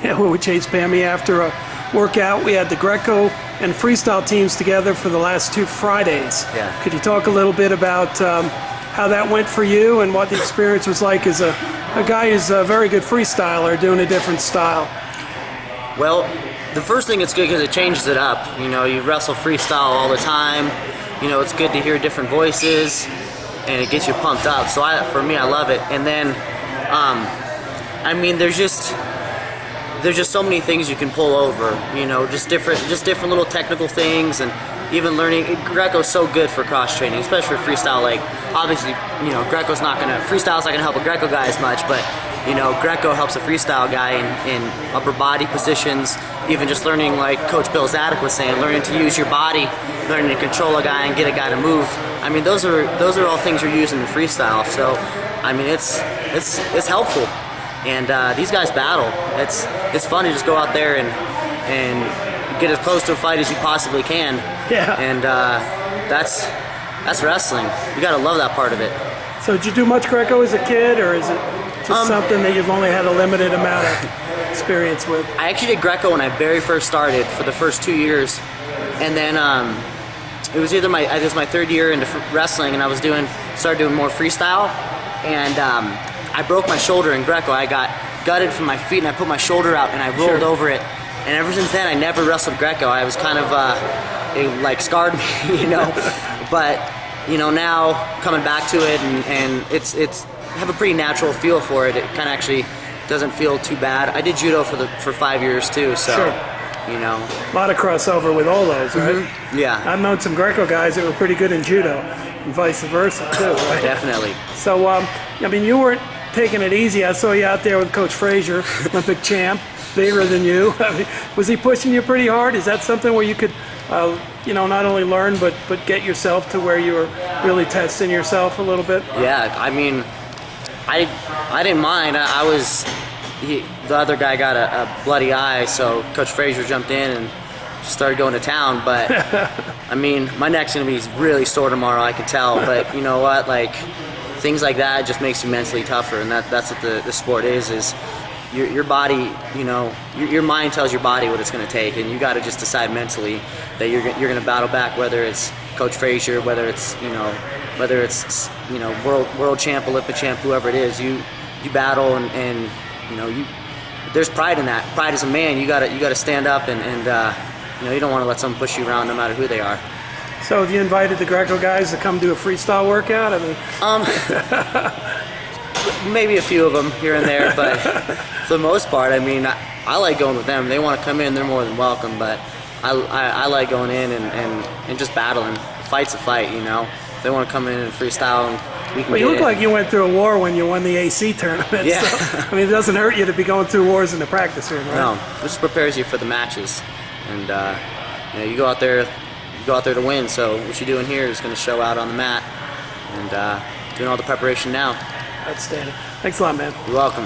Yeah, we would chase Pammy after a workout. We had the Greco and freestyle teams together for the last 2 Fridays. Yeah. Could you talk a little bit about how that went for you and what the experience was like as a guy who's a very good freestyler doing a different style? Well, the first thing it's good because it changes it up. You know, you wrestle freestyle all the time. You know, it's good to hear different voices, and it gets you pumped up. So for me, I love it. And then, I mean, there's just so many things you can pull over. You know, just different little technical things, and even learning. Greco's so good for cross training, especially for freestyle. Like, obviously, you know, freestyle's not gonna help a Greco guy as much, but you know, Greco helps a freestyle guy in upper body positions. Even just learning, like Coach Bill Zadok was saying, learning to use your body, learning to control a guy and get a guy to move. I mean, those are all things you're using in freestyle. So, I mean, it's helpful. And these guys battle. It's fun to just go out there and get as close to a fight as you possibly can. Yeah. And that's wrestling. You gotta love that part of it. So did you do much Greco as a kid, or is it just something that you've only had a limited amount of experience with? I actually did Greco when I very first started for the first 2 years, and then it was either it was my 3rd year into wrestling, and I started doing more freestyle, and I broke my shoulder in Greco. I got gutted from my feet, and I put my shoulder out, and I rolled over it. And ever since then, I never wrestled Greco. I was kind of it like scarred me, you know. But you know, now coming back to it, and it's I have a pretty natural feel for it. It kind of actually doesn't feel too bad. I did judo for 5 years too, so you know. A lot of crossover with all those, right? Mm-hmm. Yeah. I've known some Greco guys that were pretty good in judo, and vice versa too, right? Definitely. So, I mean, you weren't taking it easy. I saw you out there with Coach Frazier, Olympic champ, bigger than you. I mean, was he pushing you pretty hard? Is that something where you could, you know, not only learn but get yourself to where you were really testing yourself a little bit? Yeah, I mean, I didn't mind. The other guy got a bloody eye, so Coach Frazier jumped in and started going to town. But I mean, my neck's gonna be really sore tomorrow, I can tell. But you know what? Like, things like that just makes you mentally tougher, and that's what the sport is your body. You know, your mind tells your body what it's gonna take, and you got to just decide mentally that you're gonna battle back, whether it's Coach Frazier, whether it's world champ, Olympic champ, whoever it is. You battle, and you know, there's pride in that. Pride as a man, you gotta stand up, and you know, you don't want to let someone push you around no matter who they are. So have you invited the Greco guys to come do a freestyle workout? I mean, maybe a few of them here and there, but for the most part, I mean, I like going with them. They want to come in, they're more than welcome, but I like going in and just battling. A fight's a fight, you know. If they want to come in and freestyle, and we can. Well, you look like you went through a war when you won the AC tournament. Yeah. So, I mean, it doesn't hurt you to be going through wars in the practice room, right? No, it just prepares you for the matches, and you know, you go out there to win. So what you're doing here is going to show out on the mat, and doing all the preparation now. Outstanding. Thanks a lot, man. You're welcome.